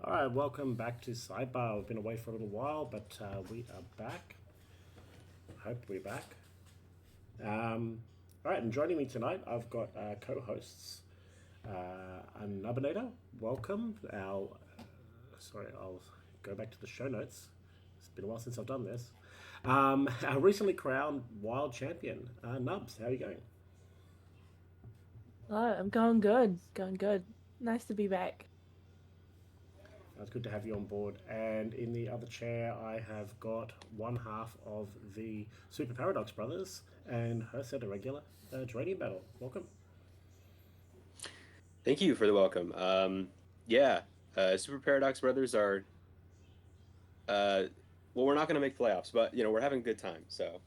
All right, welcome back to Sidebar. We've been away for a little while, but we are back. Hope we're back. All right, and joining me tonight, I've got co-hosts. Anubinator, welcome. Sorry, I'll go back to the show notes. It's been a while since I've done this. Our recently crowned wild champion, Nubs. How are you going? Oh, I'm going good. Going good. Nice to be back. It's good to have you on board. And in the other chair, I have got one half of the Super Paradox Brothers and her set of regular Geranium Battle. Welcome. Thank you for the welcome. Yeah, Super Paradox Brothers are uh, well, we're not going to make playoffs, but we're having a good time. So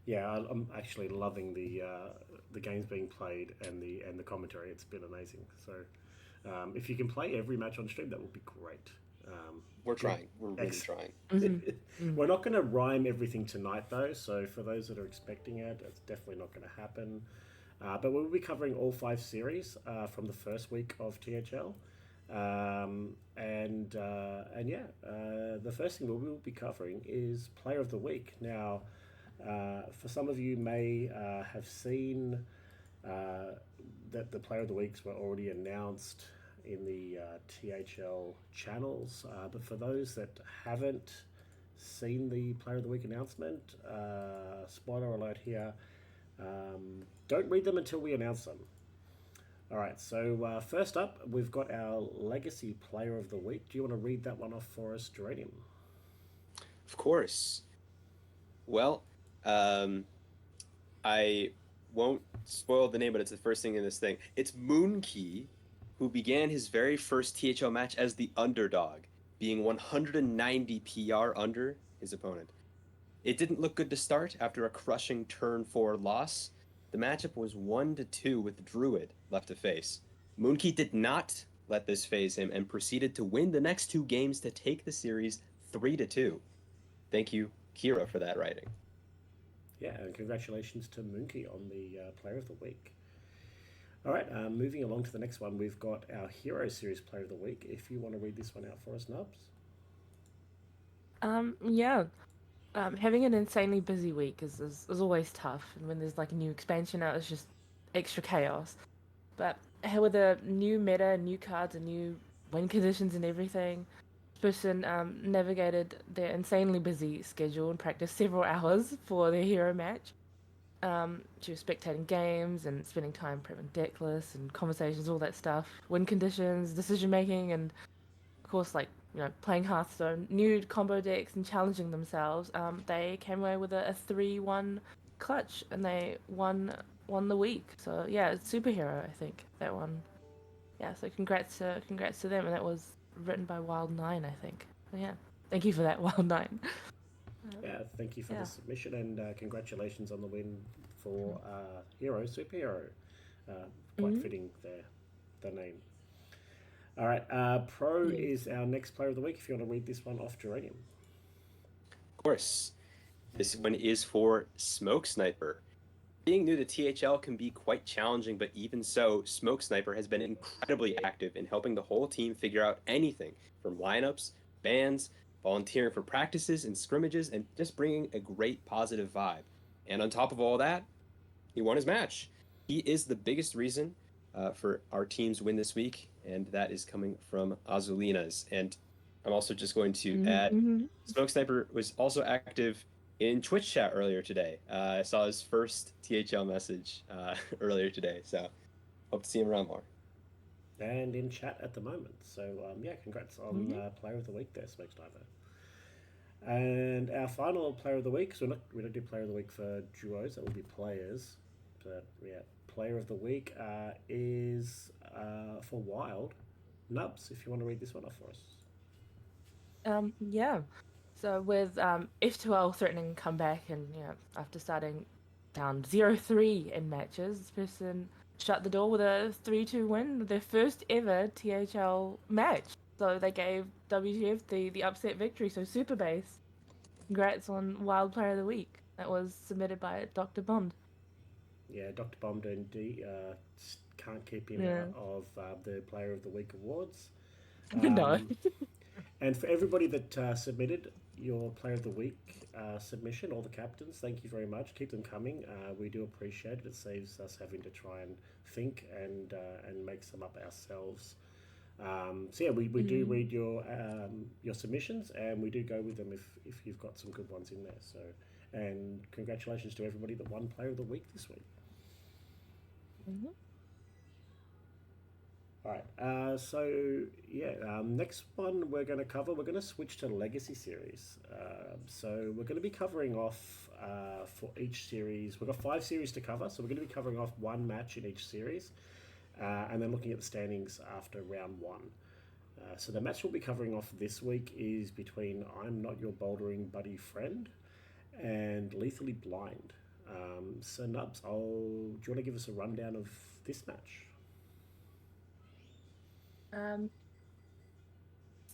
Yeah, I'm actually loving the games being played and the commentary. It's been amazing. So if you can play every match on stream, that would be great. Um, we're good. trying. We're really Ex- trying. hmm We're not going to rhyme everything tonight, though. So for those that are expecting it, it's definitely not going to happen. But we'll be covering all five series from the first week of THL. The first thing we will be covering is Player of the Week. Now, for some of you may have seen that the Player of the Weeks were already announced in the THL channels, but for those that haven't seen the Player of the Week announcement, spoiler alert here, don't read them until we announce them. All right, so first up, we've got our Legacy Player of the Week. Do you want to read that one off for us, Geranium? Of course. Well, um, I won't spoil the name, but it's the first thing in this thing. It's Moonkey, who began his very first THL match as the underdog, being 190 PR under his opponent. It didn't look good to start after a crushing turn 4 loss. The matchup was 1-2 with Druid left to face. Moonkey did not let this phase him and proceeded to win the next two games to take the series 3-2. Thank you, Kira, for that writing. Yeah, and congratulations to Moonkey on the Player of the Week. All right, moving along to the next one, we've got our Hero Series Player of the Week. If you want to read this one out for us, Nubs. Yeah. Having an insanely busy week is always tough, and when there's like a new expansion out, it's just extra chaos. But with a new meta, new cards, and new win conditions and everything, this person navigated their insanely busy schedule and practiced several hours for their hero match. She was spectating games and spending time prepping deck lists and conversations, all that stuff, win conditions, decision making, and of course, like playing Hearthstone, new combo decks and challenging themselves. They came away with a 3-1 clutch and they won the week. So yeah, it's superhero. I think that one. Yeah, so congrats to them, and that was written by Wild Nine, I think. So, yeah, thank you for that, Wild Nine. Yeah, thank you for the Yeah. submission and congratulations on the win for Hero Superhero. Quite Mm-hmm. fitting the name. All right, Pro Yes. is our next Player of the Week. If you want to read this one off Geranium. Of course, this one is for Smoke Sniper. Being new to THL can be quite challenging, but even so, Smoke Sniper has been incredibly active in helping the whole team figure out anything from lineups, bans, volunteering for practices and scrimmages, and just bringing a great positive vibe. And on top of all that, he won his match. He is the biggest reason for our team's win this week, and that is coming from Azulinas. And I'm also just going to add Mm-hmm. Smoke Sniper was also active in Twitch chat earlier today. I saw his first THL message earlier today, so hope to see him around more. And in chat at the moment. So, yeah, congrats on Mm-hmm. Player of the Week there, Smoke Sniper. And our final Player of the Week, so we don't do Player of the Week for duos, that will be players. But yeah, Player of the Week is for Wild. Nubs, if you want to read this one off for us. Yeah. So with F2L threatening comeback and after starting down 0-3 in matches, this person shut the door with a 3-2 win, their first ever THL match. So they gave WTF the upset victory. So super base. Congrats on Wild Player of the Week. That was submitted by Dr. Bond. Yeah, Dr. Bomb indeed can't keep him Yeah. out of the Player of the Week awards. No. And for everybody that submitted your Player of the Week submission, all the captains, thank you very much. Keep them coming. We do appreciate it. It saves us having to try and think and make some up ourselves. So yeah, we do read your submissions, and we do go with them if you've got some good ones in there. So, and congratulations to everybody that won Player of the Week this week. Mhm. All right. So yeah, next one we're going to cover. We're going to switch to Legacy series. So we're going to be covering off for each series. We've got 5 series to cover, so we're going to be covering off one match in each series, and then looking at the standings after round 1. So the match we'll be covering off this week is between I'm Not Your Bouldering Buddy Friend and Lethally Blind. So Nubs, do you want to give us a rundown of this match? Um,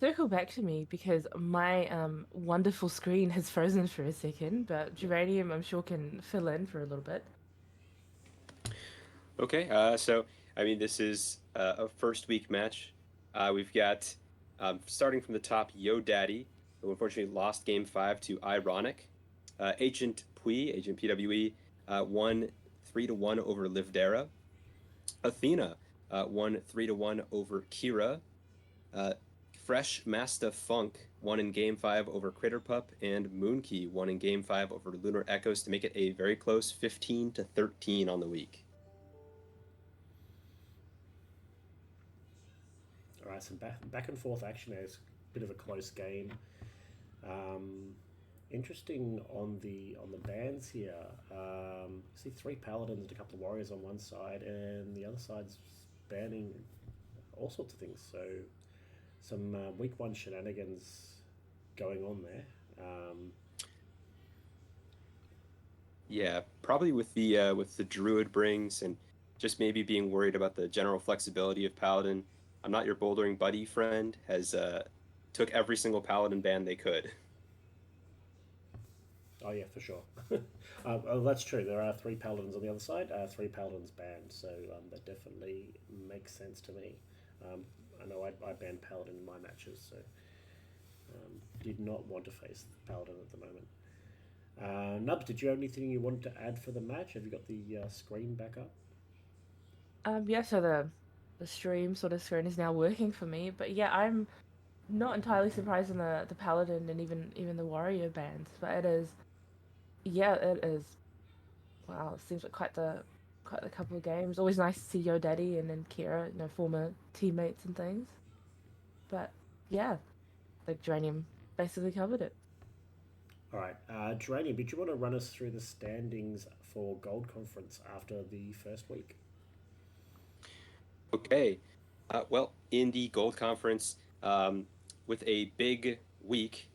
Circle back to me because my wonderful screen has frozen for a second, but Geranium, I'm sure, can fill in for a little bit. Okay, so I mean, this is a first week match. We've got starting from the top, Yo Daddy, who unfortunately lost game 5 to Ironic. Agent PWE, won 3-1 over Livdera. Athena won 3-1 over Kira. Fresh Master Funk won in game 5 over Critterpup, and Moonkey won in game 5 over Lunar Echoes to make it a very close 15-13 on the week. All right, some back and forth action there. It's a bit of a close game. Interesting on the bands here. See 3 paladins and a couple of warriors on one side, and the other side's banning all sorts of things. So some week 1 shenanigans going on there. Yeah, probably with the druid brings and just maybe being worried about the general flexibility of paladin. I'm Not Your Bouldering Buddy Friend has took every single paladin band they could. Oh yeah, for sure. That's true. There are 3 paladins on the other side. 3 paladins banned, so that definitely makes sense to me. I know I banned paladin in my matches, so did not want to face paladin at the moment. Nubs, did you have anything you wanted to add for the match? Have you got the screen back up? Yeah, so the stream sort of screen is now working for me, but yeah, I'm not entirely surprised in the paladin and even the warrior bands, but it is, yeah, it is. Wow, it seems like quite the couple of games. Always nice to see Yo Daddy and then Kira, former teammates and things. But yeah, like Geranium basically covered it. All right, Geranium, did you want to run us through the standings for Gold Conference after the first week? Okay. Well, in the Gold Conference, with a big week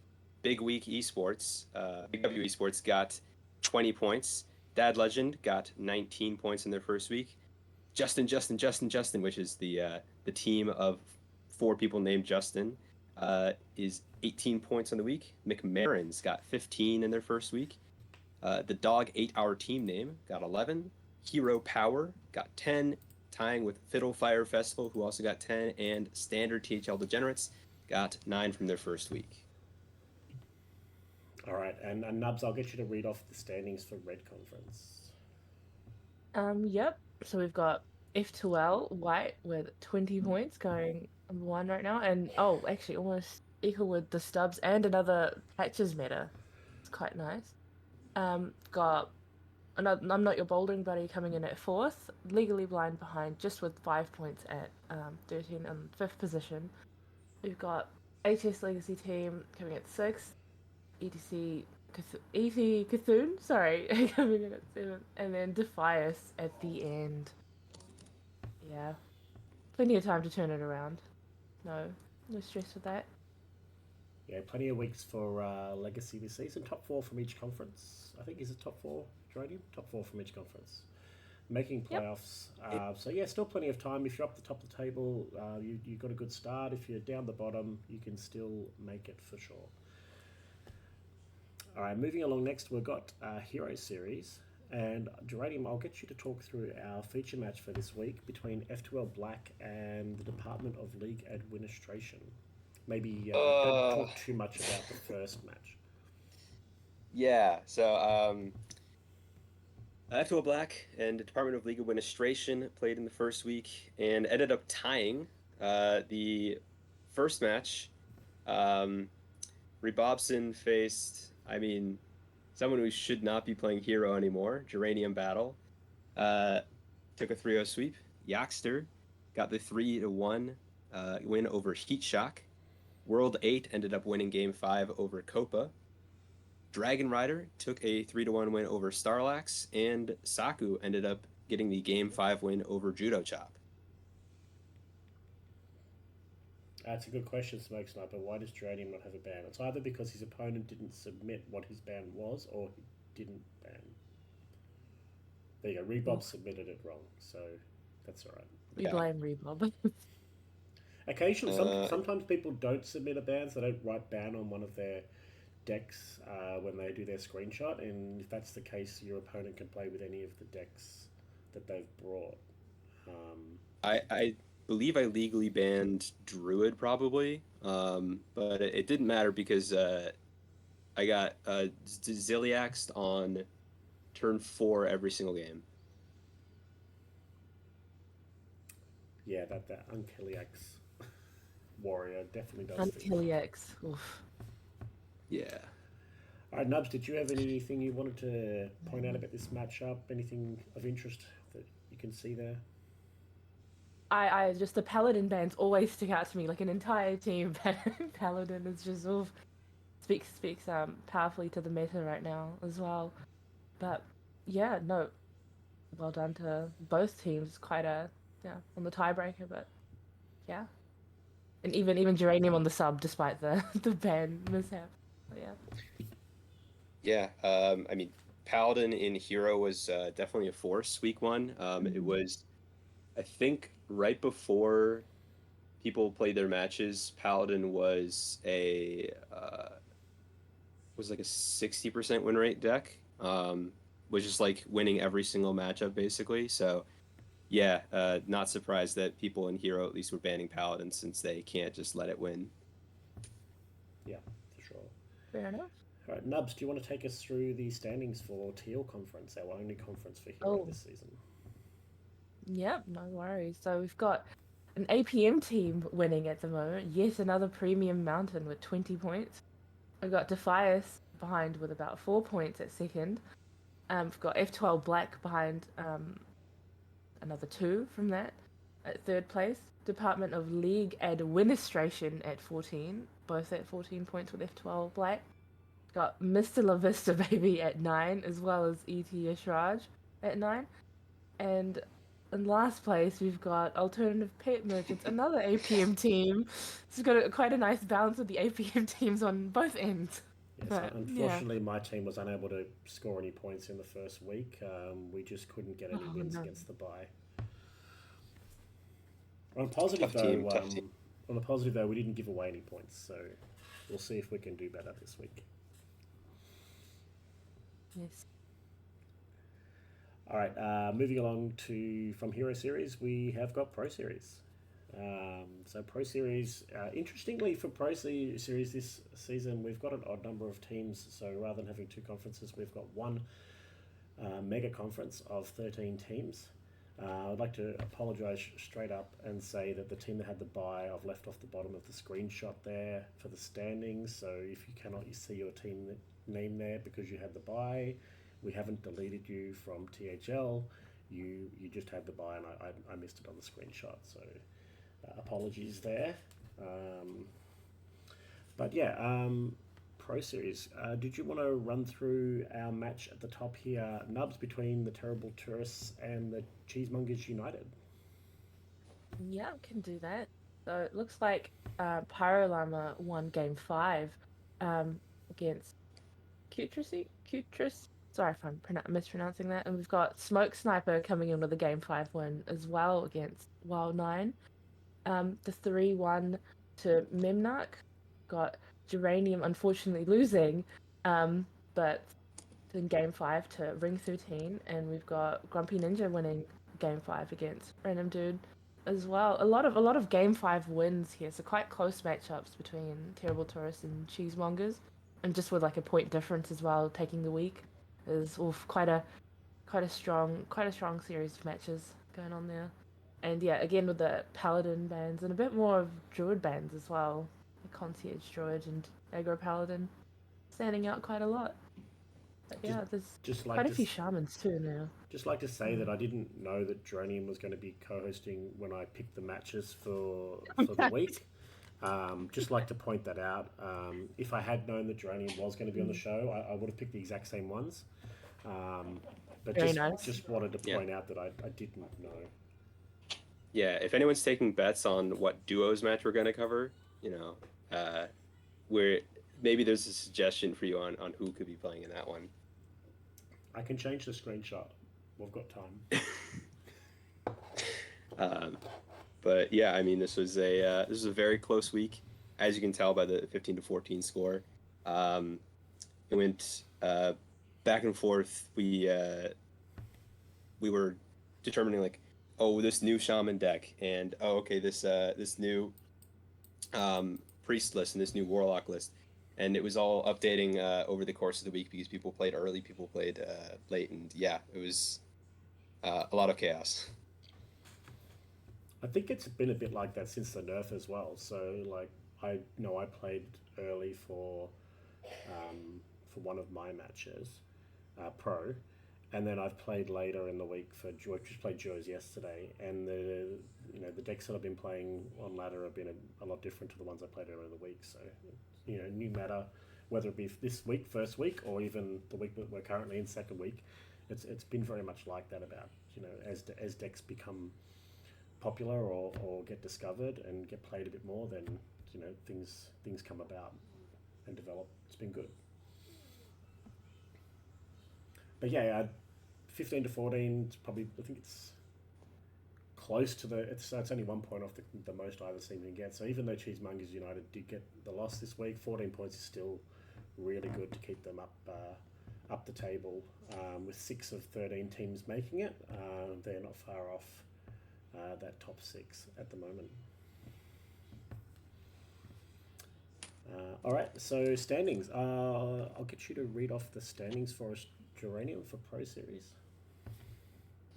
esports, Big W Esports got 20 points. Dad Legend got 19 points in their first week. Justin, which is the team of 4 people named Justin, is 18 points on the week. McMarron's got 15 in their first week. The Dog 8-Hour team name got 11. Hero Power got 10, tying with Fiddle Fire Festival, who also got 10, and Standard THL Degenerates got 9 from their first week. All right, and Nubs, I'll get you to read off the standings for Red Conference. Yep. So we've got F2L White with 20 points going number 1 right now, and oh, actually almost equal with the Stubs and another Patches meta. It's quite nice. Got another I'm Not Your Bouldering Buddy coming in at 4th, Legally Blind behind just with 5 points at 13 and 5th position. We've got HS Legacy Team coming at 6th, ETC Cthulhu, sorry, coming in at 7th, and then Defias at the end. Yeah, plenty of time to turn it around. No stress with that. Yeah, plenty of weeks for Legacy this season. Top 4 from each conference. I think is it top 4, Geranium? Top 4 from each conference. Making Yep. playoffs. So yeah, still plenty of time. If you're up the top of the table, you got a good start. If you're down the bottom, you can still make it for sure. All right, moving along next, we've got Hero Series. And Geranium, I'll get you to talk through our feature match for this week between F2L Black and the Department of League Administration. Maybe don't Uh, talk too much about the first match. yeah. So, F2 Black and the Department of Legal Administration played in the first week and ended up tying the first match. Um, Rebobson faced, I mean, someone who should not be playing hero anymore, Geranium Battle. Uh, took a 3-0 sweep. Yaxter got the 3-1 win over Heat Shock. World 8 ended up winning Game 5 over Copa. Dragon Rider took a 3-1 win over Starlax, and Saku ended up getting the Game 5 win over Judo Chop. That's a good question, Smoke Sniper. Why does Geranium not have a ban? It's either because his opponent didn't submit what his ban was, or he didn't ban. There you go. Rebob submitted it wrong, so that's all right. We Yeah. blame Rebob. Occasionally, sometimes people don't submit a ban, so they don't write ban on one of their decks when they do their screenshot. And if that's the case, your opponent can play with any of the decks that they've brought. I believe I legally banned Druid probably, but it didn't matter because I got Ziliaxed on turn 4 every single game. Yeah, that Unkiliax warrior definitely does things. Unkiliax. Oof. Yeah. All right, Nubs, did you have anything you wanted to point out about this matchup? Anything of interest that you can see there? I just the Paladin bands always stick out to me, like an entire team. Paladin is just oof. Speaks powerfully to the meta right now as well. But yeah, no, well done to both teams. Quite a on the tiebreaker, but yeah, and even Geranium on the sub despite the the ban mishap. But yeah. Yeah. I mean, Paladin in Hero was definitely a force week 1. It was, I think, right before people played their matches, Paladin was like a 60% win rate deck. Was just like winning every single matchup basically. So yeah, not surprised that people in Hero at least were banning Paladin since they can't just let it win. Yeah, for sure. Fair enough. All right, Nubs, do you want to take us through the standings for Teal Conference, our only conference for Hero this season? Yep, no worries. So we've got an APM team winning at the moment. Yet another premium mountain with 20 points. We've got Defias behind with about 4 points at second. We've got F12 Black behind another 2 from that at third place. Department of League Administration at 14, both at 14 points with F12 Black. Got Mr. La Vista Baby at 9, as well as ET Raj at 9. And in last place, we've got Alternative Pet Merchants, another APM team. So we've got quite a nice balance of the APM teams on both ends. Yes, But, unfortunately, my team was unable to score any points in the first week. We just couldn't get any wins against the bye. On a positive though, we didn't give away any points, so we'll see if we can do better this week. Yes. All right, moving along from Hero Series, we have got Pro Series. So Pro Series, interestingly for Pro Series this season, we've got an odd number of teams. So rather than having 2 conferences, we've got one mega conference of 13 teams. I'd like to apologise straight up and say that the team that had the bye, I've left off the bottom of the screenshot there for the standings. So if you cannot see your team name there because you had the bye, we haven't deleted you from THL. You just had the bye, and I missed it on the screenshot. So apologies there. But yeah, Pro Series. Did you want to run through our match at the top here, Nubs, between the Terrible Tourists and the Cheesemongers United? Yeah, can do that. So it looks like Pyro Llama won game 5 against Cutris. Sorry if I'm mispronouncing that. And we've got Smoke Sniper coming in with a game 5 win as well against Wild 9. The 3-1 to Memnarch. Got Geranium unfortunately losing, but in Game 5 to Ring 13, and we've got Grumpy Ninja winning Game 5 against Random Dude as well. A lot of Game 5 wins here, so quite close matchups between Terrible Tourists and Cheesemongers, and just with like a point difference as well, taking the week is quite a strong series of matches going on there. And yeah, again with the Paladin bands and a bit more of Druid bands as well. The Concierge Druid and Aggro Paladin standing out quite a lot. But Just, yeah, there's just like quite a to few shamans too now. just like to say that I didn't know that Dronium was going to be co-hosting when I picked the matches for the week. Just like to point that out. If I had known that Dronium was going to be on the show, I would have picked the exact same ones. But Very just nice. just wanted to Yeah. point out that I didn't know. Yeah, if anyone's taking bets on what duos match we're going to cover, where maybe there's a suggestion for you on who could be playing in that one. I can change the screenshot. We've got time. But yeah, I mean, this was a very close week, as you can tell by the 15-14 score. It went back and forth. We were determining like, oh, this new shaman deck, and oh, okay, this new priest list and this new warlock list, and it was all updating over the course of the week because people played early, people played late, and yeah, it was a lot of chaos. I think it's been a bit like that since the nerf as well. So like I know I played early for one of my matches, pro, and then I've played later in the week for just played Joe's yesterday, and the decks that I've been playing on ladder have been a lot different to the ones I played earlier in the week. So new meta, whether it be this week, first week, or even the week that we're currently in, second week, it's been very much like that. About as decks become popular or get discovered and get played a bit more, then things come about and develop. It's been good. But yeah, 15-14. It's probably, I think it's close to it's only 1 point off the most either team can get. So even though Cheesemongers United did get the loss this week, 14 points is still really good to keep them up the table. With 6 of 13 teams making it, they're not far off that top 6 at the moment. All right, so standings. I'll get you to read off the standings for us, Geranium, for Pro Series.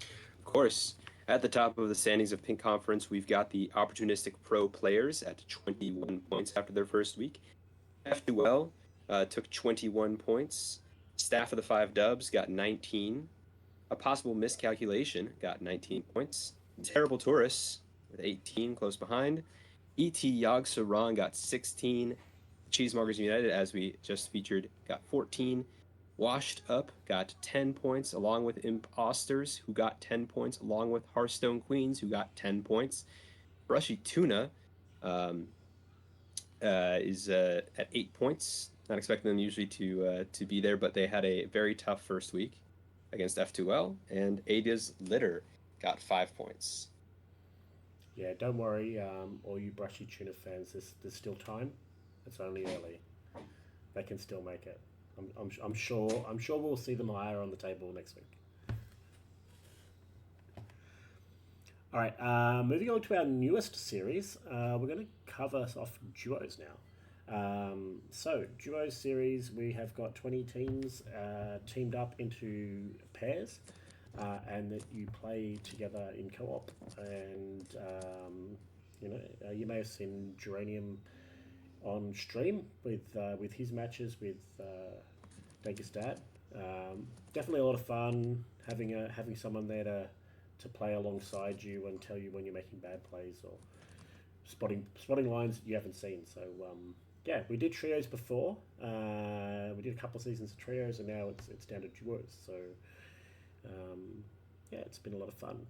Of course, at the top of the standings of Pink Conference, we've got the Opportunistic Pro players at 21 points after their first week. F2L took 21 points. Staff of the 5 Dubs got 19. A Possible Miscalculation got 19 points. Terrible Tourists with 18, close behind. E.T. Yog Sarong got 16. Cheesemongers United, as we just featured, got 14. Washed Up got 10 points, along with Imposters, who got 10 points, along with Hearthstone Queens, who got 10 points. Brushy Tuna is at 8 points. Not expecting them usually to be there, but they had a very tough first week against F2L. And Ada's Litter got 5 points. Yeah, don't worry, all you Brushy Tuna fans. There's still time. It's only early. They can still make it. I'm sure we'll see them higher on the table next week. All right, moving on to our newest series, we're going to cover off duos now. So duos series, we have got 20 teams teamed up into pairs, and that you play together in co-op. And you may have seen Geranium on stream with his matches with Vegas Dad. Definitely a lot of fun having someone there to play alongside you and tell you when you're making bad plays or spotting lines you haven't seen. So yeah, we did trios before. We did a couple of seasons of trios, and now it's down to duos. So yeah, it's been a lot of fun.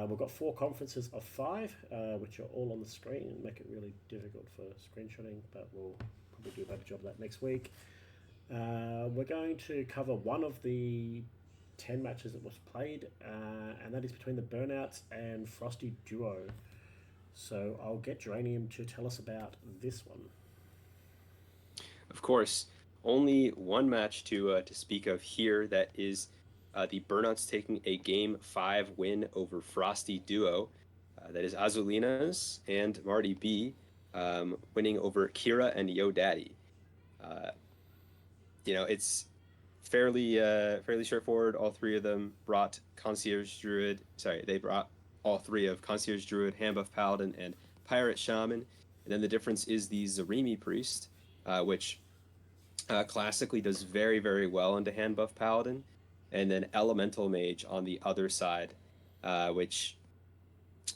We've got 4 conferences of 5, which are all on the screen and make it really difficult for screenshotting, but we'll probably do a better job of that next week. We're going to cover one of the 10 matches that was played, and that is between the Burnouts and Frosty Duo. So I'll get Geranium to tell us about this one. Of course. only one match to speak of here. That is the Burnouts taking a Game 5 win over Frosty Duo. That is Azulinas and Marty B winning over Kira and Yo Daddy. Uh, it's fairly straightforward. All three of them brought Concierge Druid. Sorry, they brought all three of Concierge Druid, Handbuff Paladin, and Pirate Shaman. And then the difference is the Zarimi Priest, which classically does very, very well into Handbuff Paladin. And then Elemental Mage on the other side, which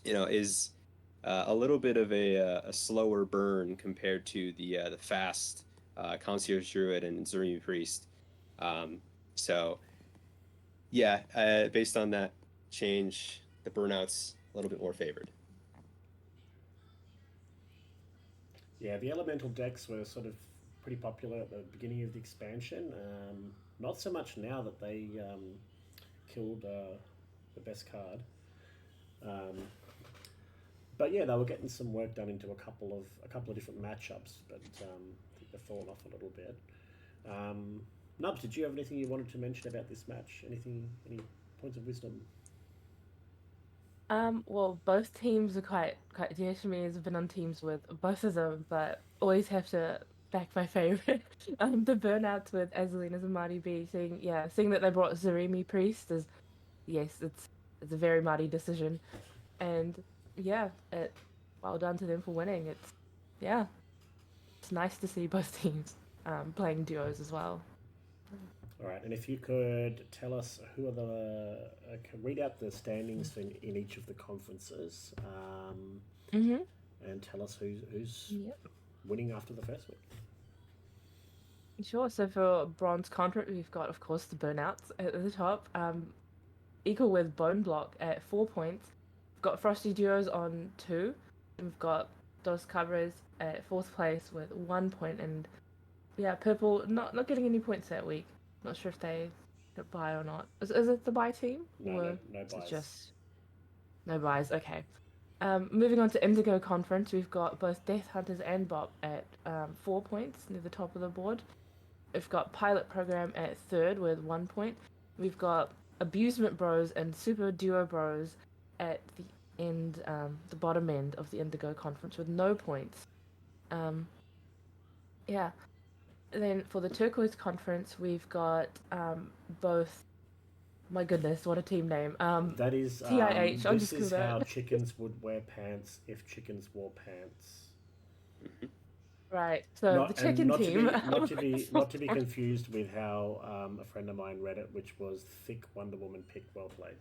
is a little bit of a slower burn compared to the fast Concierge Druid and Zarimi Priest. So yeah, based on that change, the Burnout's a little bit more favored. Yeah, the elemental decks were sort of pretty popular at the beginning of the expansion. Not so much now that they killed the best card. Um, but yeah, they were getting some work done into a couple of different matchups, but I think they've fallen off a little bit. Nubs, did you have anything you wanted to mention about this match? Any points of wisdom? Well, both teams are quite dear to me as I've been on teams with both of them, but always have to back my favorite. The burnouts with Azalinas and Marty B. Seeing that they brought Zarimi Priest is yes, it's a very Marty decision, and yeah, well done to them for winning. Yeah, it's nice to see both teams playing duos as well. All right, and if you could tell us who are read out the standings in each of the conferences, Mm-hmm. and tell us who's Yep. winning after the first week. Sure. So for bronze contract, we've got, of course, the burnouts at the top, equal with Bone Block at 4 points. We've got Frosty Duos on 2. And we've got Dos Cabras at fourth place with 1 point. And yeah, Purple not getting any points that week. Not sure if they got buy or not. Is it the buy team? No, Or no is it buys. just no buys? Okay. Moving on to Indigo Conference, we've got both Death Hunters and Bop at 4 points near the top of the board. We've got Pilot Program at third with 1 point. We've got Abusement Bros and Super Duo Bros at the bottom end of the Indigo Conference with no points. Yeah. Then for the Turquoise Conference, we've got both. My goodness, what a team name. That is TIH. this is how chickens would wear pants if chickens wore pants. Right. So the chicken team. Not to be confused with how a friend of mine read it, which was thick Wonder Woman pick well played.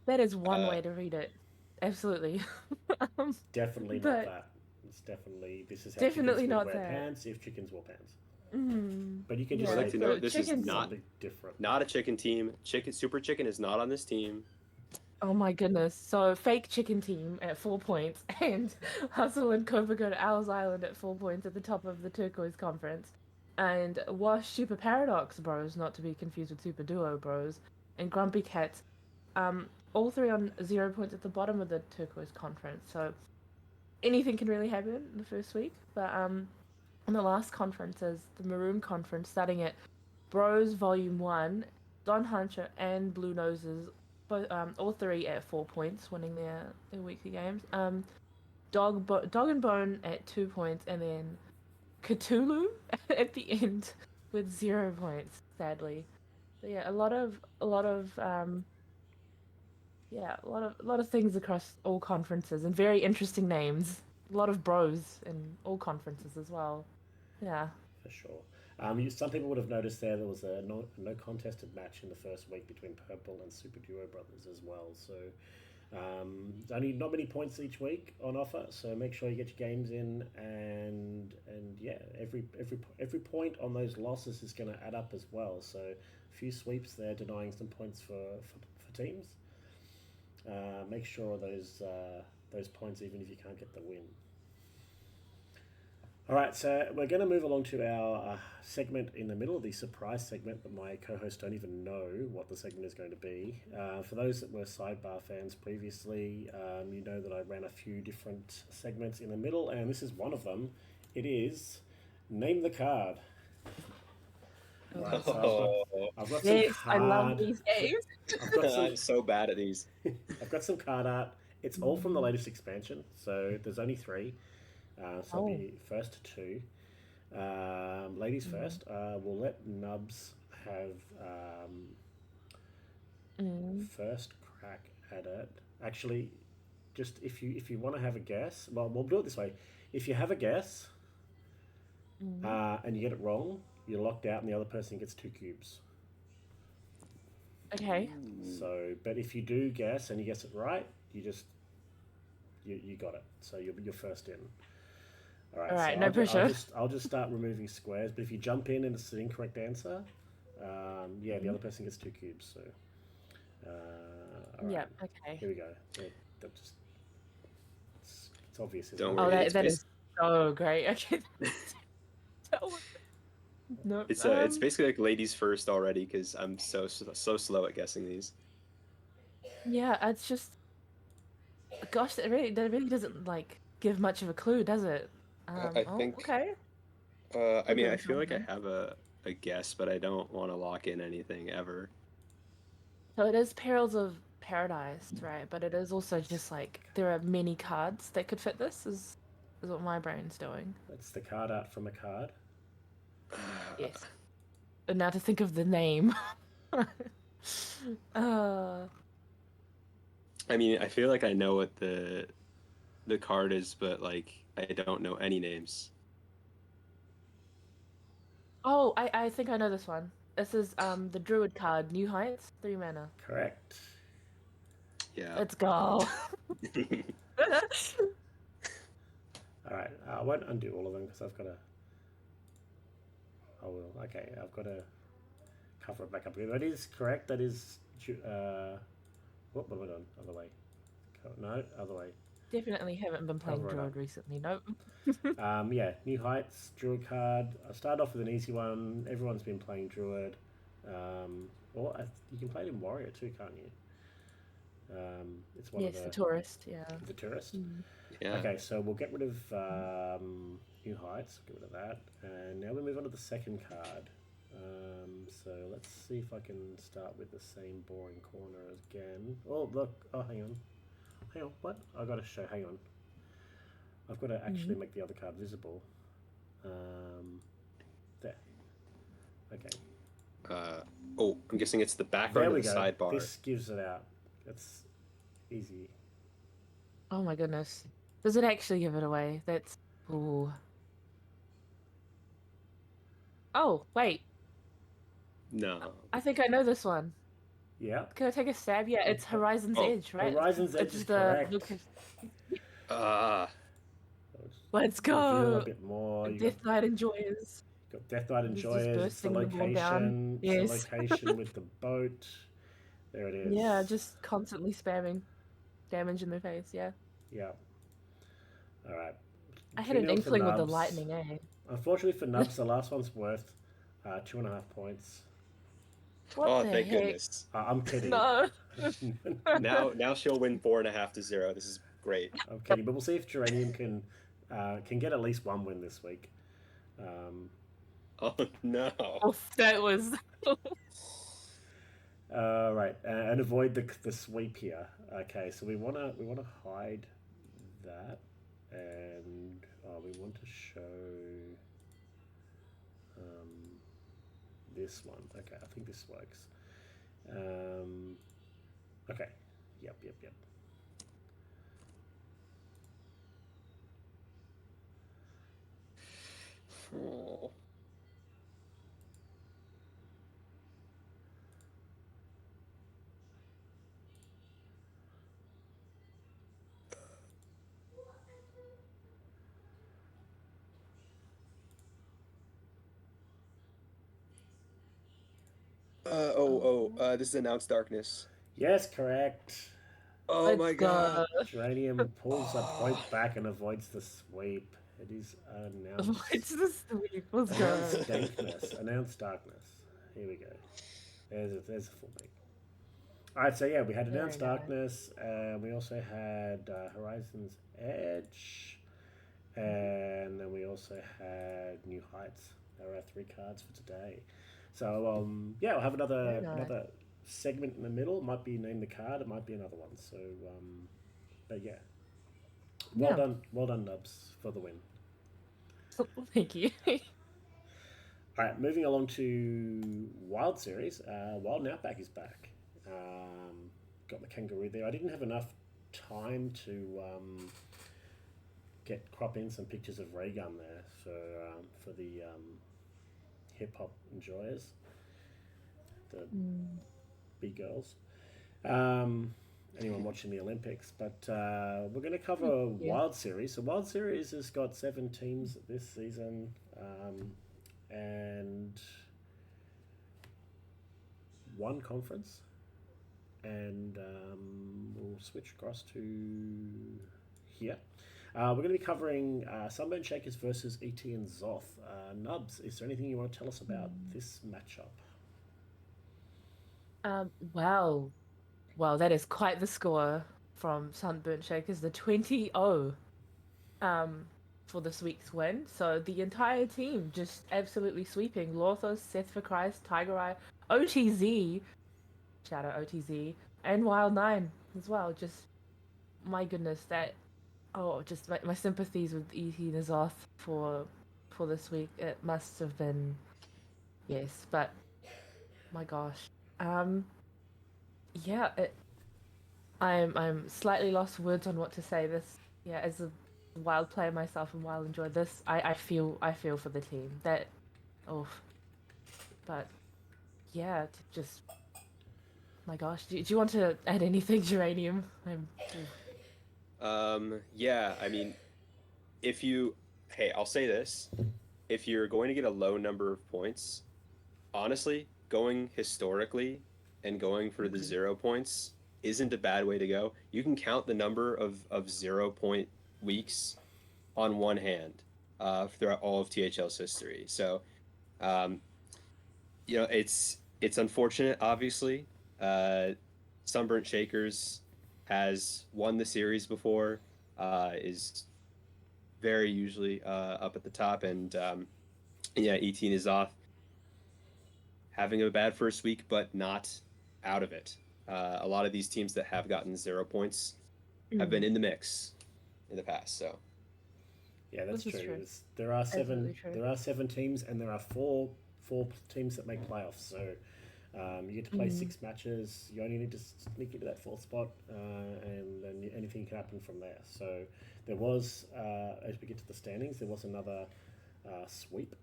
That is one way to read it. Absolutely. Definitely not but that. It's definitely this is how definitely chickens not would wear that. pants if chickens wore pants. Mm, But you can yeah, just I'd like say to note this is chickens- not something different. a chicken team. Super Chicken is not on this team. Oh my goodness. So fake chicken team at 4 points and Hustle and Cobra go to Owl's Island at 4 points at the top of the Turquoise Conference. And Wash Super Paradox Bros, not to be confused with Super Duo Bros, and Grumpy Cats, all three on 0 points at the bottom of the Turquoise Conference. So anything can really happen in the first week. But on the last conferences, the Maroon Conference, starting at Bros Volume 1, Don Hunter and Blue Noses, both, all three at 4 points, winning their weekly games. Dog and Bone at 2 points, and then Cthulhu at the end with 0 points, sadly. So yeah, a lot of a lot of things across all conferences and very interesting names. A lot of bros in all conferences as well. Yeah. For sure. Some people would have noticed there was a no contested match in the first week between Purple and Super Duo Brothers as well. So only not many points each week on offer. So make sure you get your games in, and yeah, every point on those losses is going to add up as well. So a few sweeps there, denying some points for teams. Make sure those points, even if you can't get the win. All right, so we're going to move along to our segment in the middle, the surprise segment that my co-hosts don't even know what the segment is going to be. For those that were Sidebar fans previously, you know that I ran a few different segments in the middle, and this is one of them. It is Name the card. Right, so I've got some Yes, I love card. these games. I've got some. I'm so bad at these. I've got some card art. It's all from the latest expansion, so there's only 3. So I'll Oh. be first 2. Ladies first. We'll let Nubs have first crack at it. Actually, just if you want to have a guess, well, we'll do it this way. If you have a guess and you get it wrong, you're locked out, and the other person gets 2 cubes. Okay. So, but if you do guess and you guess it right, you just you got it. So you're first in. All right. All right, So no pressure. I'll just start removing squares. But if you jump in and it's an incorrect answer, the other person gets 2 cubes. So, all right. Yeah. Okay. Here we go. That just it's obvious. Isn't Don't it? Oh, worry. that is so great. Okay. No. It's basically like ladies first already because I'm so slow at guessing these. Yeah, it's just, gosh, that really doesn't like give much of a clue, does it? I think. Okay. I mean, Okay, I feel like I okay. have a guess, but I don't want to lock in anything ever. So it is Perils of Paradise, right? But it is also just like there are many cards that could fit this. Is what my brain's doing. That's the card art from a card. Yes. And now to think of the name. I mean, I feel like I know what the card is, but like I don't know any names. Oh, I think I know this one. This is the Druid card, New Heights, 3 mana. Correct. Yeah. Let's go. All right. I won't undo all of them because I've got to. I will. Okay. I've got to cover it back up again. That is correct. That is. What am I doing? Other way. No, other way. Definitely haven't been playing Cover it Druid up. recently. Nope. Yeah, New Heights, Druid card. I started off with an easy one. Everyone's been playing Druid. You can play it in Warrior too, can't you? It's one Yes, of the tourist. Yeah. the tourist. Yeah. Okay, so we'll get rid of New Heights. Get rid of that, and now we move on to the second card. So let's see if I can start with the same boring corner again. Oh look! Oh, hang on. What? I got to show. Hang on. I've got to actually make the other card visible. There. Okay. I'm guessing it's the There background we of the go. sidebar. This gives it out. That's easy. Oh my goodness. Does it actually give it away? That's. Ooh. Oh, wait. No. I think I know this one. Yeah. Can I take a stab? Yeah, it's Horizon's Edge, right? Horizon's Edge It's is the correct. Let's Reveal go. a bit more. You Death Knight Enjoyers. got Death Knight He's just Enjoyers. It's the bursting them all down. location. Yes. It's the location with the boat. There it is. Yeah, just constantly spamming damage in their face. Yeah. Yeah. All right. I had an 2-0 for inkling with the Nubs. lightning, eh? Unfortunately for Nubs, the last one's worth 2.5 points. What the thank heck? goodness. I'm kidding. No. Now she'll win 4.5 to 0. This is great. I'm kidding, but we'll see if Geranium can get at least one win this week. Oh no. Oh, that was. Right, and avoid the sweep here. Okay, so we wanna hide that, and we want to show this one. Okay, I think this works. Okay, yep. Oh. This is Announced Darkness. Yes, correct. Oh Let's my god. go. Geranium pulls a point back and avoids the sweep. It is announced. It's the sweep. Let's Announced go. dankness. Announced darkness. Here we go. There's a full pick. All right, so yeah, we had announced Very nice. darkness. We also had Horizon's Edge, and then we also had New Heights. There are our 3 cards for today. So yeah, we'll have Very nice. another segment in the middle. It might be name the card. It might be another one. So, but yeah, Yeah. well done, Nubs, for the win. Thank you. All right, moving along to Wild Series. Wild and Outback is back. Got the kangaroo there. I didn't have enough time to crop in some pictures of Raygun there for the hip hop enjoyers, the big girls. Anyone watching the Olympics, but we're going to cover Yeah. Wild Series. So Wild Series has got 7 teams this season, and 1 conference, and we'll switch across to here. We're going to be covering Sunburn Shakers versus ET and Zoth. Nubs, is there anything you want to tell us about this matchup? Wow. Wow, that is quite the score from Sunburnt Shakers, the 20-0 for this week's win. So the entire team just absolutely sweeping. Lothos, Seth for Christ, Tiger Eye, OTZ, shout out OTZ, and Wild 9 as well. Just, my goodness, just my sympathies with E.T. Nazoth for this week. It must have been, yes, but my gosh. Yeah, I'm slightly lost for words on what to say. This, yeah, as a wild player myself and wild enjoyed this. I feel for the team. That, oh, but yeah, just, my gosh. Do you want to add anything, Geranium? Yeah, I mean, I'll say this. If you're going to get a low number of points, honestly, going historically and going for the 0 points isn't a bad way to go. You can count the number of 0 point weeks on one hand throughout all of THL's history. So, um, it's unfortunate, obviously. Sunburnt Shakers has won the series before, is very usually up at the top, and yeah, 18 is off, having a bad first week, but not out of it. A lot of these teams that have gotten 0 points have been in the mix in the past. So Yeah, that's This is true. true. There are Absolutely true. 7 teams, and there are four teams that make playoffs. So you get to play 6 matches. You only need to sneak into that 4th spot, and then anything can happen from there. So there was, as we get to the standings, there was another sweep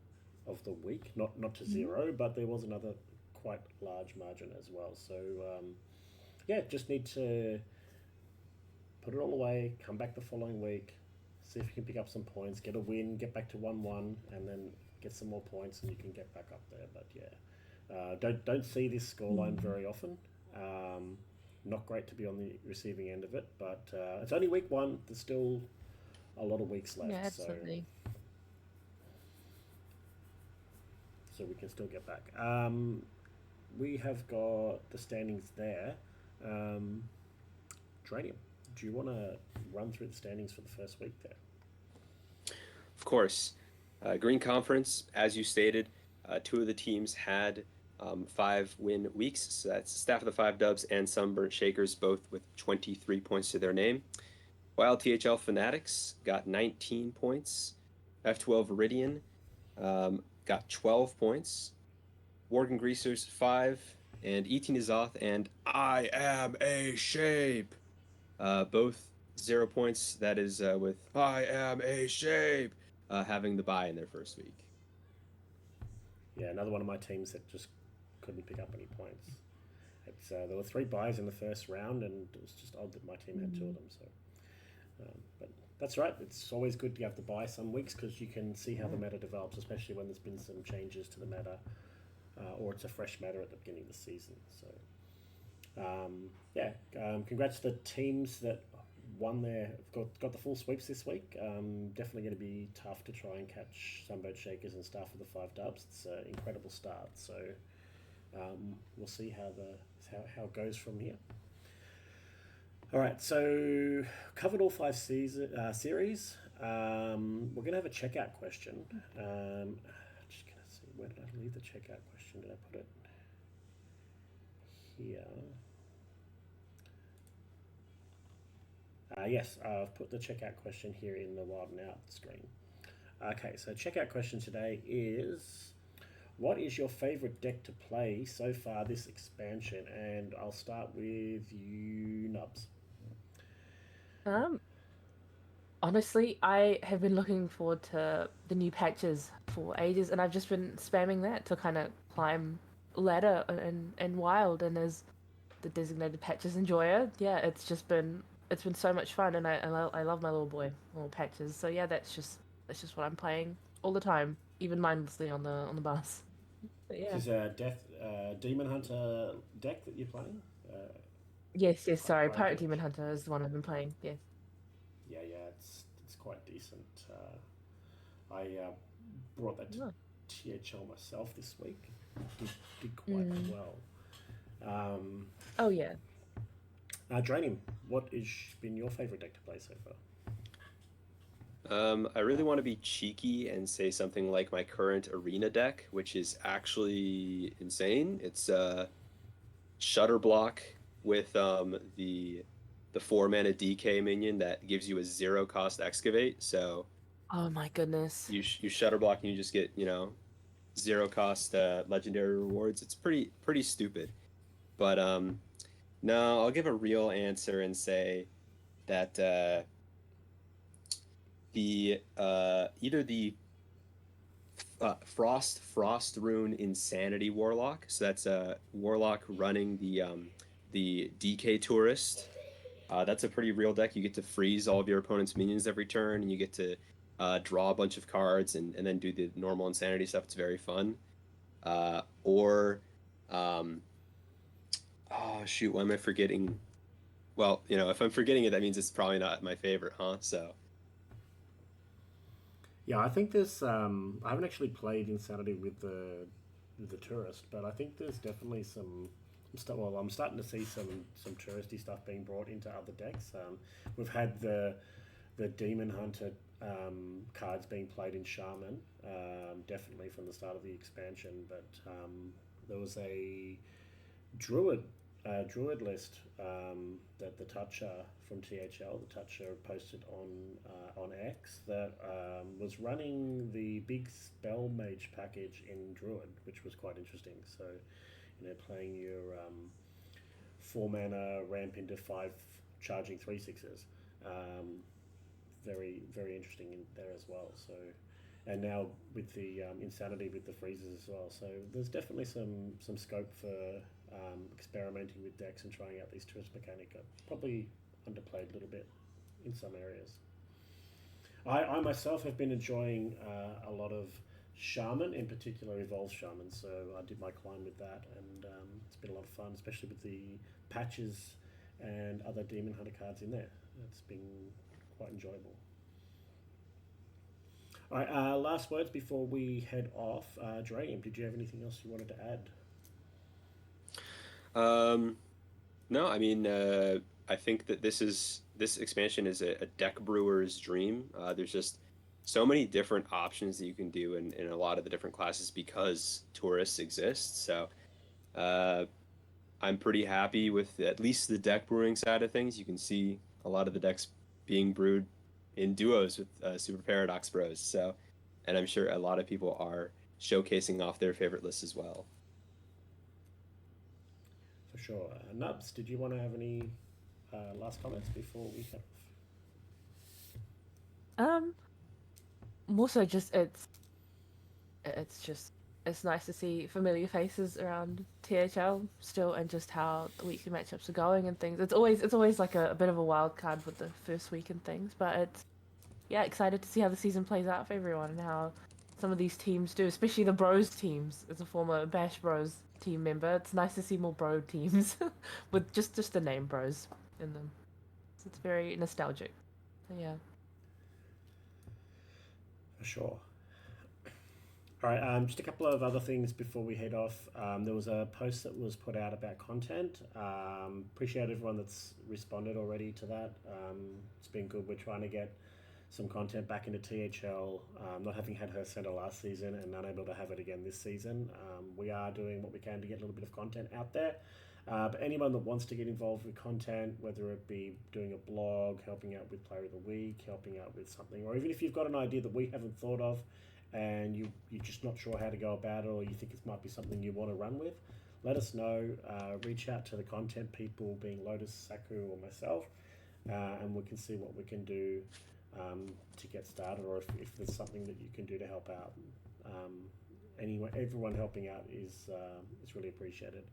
of the week, not to 0, but there was another quite large margin as well. So yeah, just need to put it all away, come back the following week, see if you can pick up some points, get a win, get back to 1-1, and then get some more points, and you can get back up there. But yeah, don't see this scoreline very often. Not great to be on the receiving end of it, but it's only week 1. There's still a lot of weeks left, Yeah, absolutely. so we can still get back. We have got the standings there. Dranium, do you want to run through the standings for the first week there? of course, Green Conference, as you stated, 2 of the teams had 5-win weeks. So that's Staff of the 5 Dubs and Sunburnt Shakers, both with 23 points to their name. Wild THL Fanatics got 19 points. F12 Iridian got 12 points. Worgen Greasers 5, and ET Nazoth and I Am a Shape, both 0 points. That is with I Am a Shape having the bye in their first week. Yeah, another one of my teams that just couldn't pick up any points. There were 3 buys in the first round, and it was just odd that my team had 2 of them. So, but that's right. It's always good to have to buy some weeks because you can see how the meta develops, especially when there's been some changes to the meta, or it's a fresh meta at the beginning of the season. So, congrats to the teams that won got the full sweeps this week. Definitely going to be tough to try and catch Sunburnt Shakers and Staff of the 5 Dubs. It's an incredible start. So we'll see how it goes from here. All right, so covered all 5 series. We're gonna have a checkout question. Just gonna see, where did I leave the checkout question? Did I put it here? Yes, I've put the checkout question here in the Wild and Out screen. Okay, so checkout question today is, what is your favorite deck to play so far this expansion? And I'll start with you, Nubs. Um, Honestly, I have been looking forward to the new patches for ages, and I've just been spamming that to kind of climb ladder and wild. And as the designated patches enjoyer, yeah, it's been so much fun, and I love my little patches. So yeah, that's just what I'm playing all the time, even mindlessly on the bus. But yeah, This is a Demon Hunter deck that you're playing. yes, sorry, Pirate Pirate deck. Demon Hunter is the one I've been playing. Yes. Yeah, it's quite decent. I brought that to Oh. THL myself this week. Did quite Mm. well. Um, Oh yeah. Draining, what has been your favorite deck to play so far? I really want to be cheeky and say something like my current arena deck, which is actually insane. It's Shutter Block with the 4 mana DK minion that gives you a 0 cost excavate. So Oh my goodness. you Shutter Block and you just get 0 cost legendary rewards. It's pretty stupid. But no, I'll give a real answer and say that the either the Frost Rune Insanity Warlock. So that's a Warlock running the DK Tourist. That's a pretty real deck. You get to freeze all of your opponent's minions every turn, and you get to draw a bunch of cards and then do the normal Insanity stuff. It's very fun. Or oh shoot, why am I forgetting? Well, if I'm forgetting it, that means it's probably not my favorite, huh? So Yeah, I think there's. I haven't actually played Insanity with the tourist, but I think there's definitely some. Well, I'm starting to see some touristy stuff being brought into other decks. We've had the Demon Hunter cards being played in Shaman, definitely from the start of the expansion. But there was a Druid Druid list that the Toucher from THL, the Toucher posted on X, that was running the big Spell Mage package in Druid, which was quite interesting. So, playing your 4 mana ramp into 5 charging 3/6s. Um, very interesting in there as well. So, and now with the Insanity with the freezes as well. So there's definitely some scope for experimenting with decks and trying out these tourist mechanic. Probably underplayed a little bit in some areas. I myself have been enjoying a lot of Shaman, in particular Evolved Shaman. So I did my climb with that, and it's been a lot of fun, especially with the patches and other Demon Hunter cards in there. It's been quite enjoyable. All right, last words before we head off. Dream, did you have anything else you wanted to add? um, no, I mean, I think that this expansion is a deck brewer's dream. There's just so many different options that you can do in a lot of the different classes because tourists exist. So uh, I'm pretty happy with at least the deck brewing side of things. You can see a lot of the decks being brewed in duos with Super Paradox Bros. So, and I'm sure a lot of people are showcasing off their favorite lists as well. For sure. Nubs, did you want to have any last comments before we head Um, More so just it's just it's nice to see familiar faces around THL still, and just how the weekly matchups are going and things. It's always like a bit of a wild card with the first week and things, but it's yeah, excited to see how the season plays out for everyone and how some of these teams do, especially the Bros teams. As a former Bash Bros team member, it's nice to see more Bro teams with just the name Bros in them. It's very nostalgic. So, yeah. for sure. All right, just a couple of other things before we head off. There was a post that was put out about content. Appreciate everyone that's responded already to that. It's been good. We're trying to get some content back into THL, not having had her center last season and unable to have it again this season. We are doing what we can to get a little bit of content out there. But anyone that wants to get involved with content, whether it be doing a blog, helping out with Player of the Week, helping out with something, or even if you've got an idea that we haven't thought of and you're just not sure how to go about it, or you think it might be something you want to run with, let us know. Reach out to the content people, being Lotus, Saku, or myself, and we can see what we can do to get started, or if there's something that you can do to help out. Everyone helping out is really appreciated.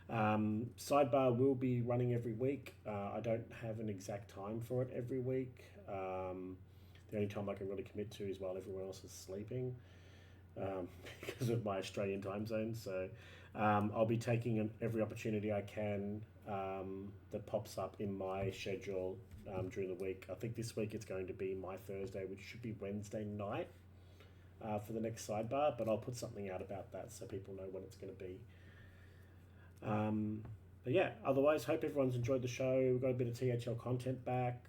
Sidebar will be running every week. I don't have an exact time for it every week. The only time I can really commit to is while everyone else is sleeping, because of my Australian time zone. So I'll be taking every opportunity I can that pops up in my schedule during the week. I think this week it's going to be my Thursday, which should be Wednesday night for the next sidebar, but I'll put something out about that so people know when it's going to be. But yeah, otherwise, hope everyone's enjoyed the show. We've got a bit of THL content back.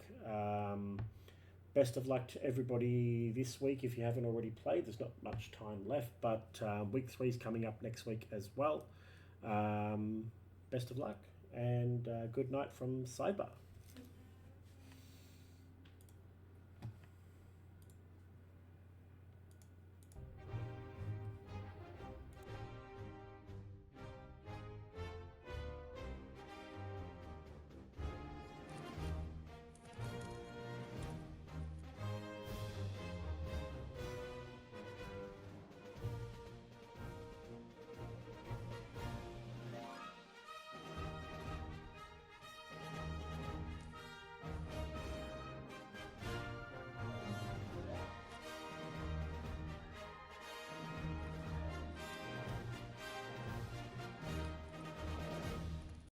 Best of luck to everybody this week. If you haven't already played, there's not much time left, but week 3 is coming up next week as well. Best of luck, and good night from Sidebar.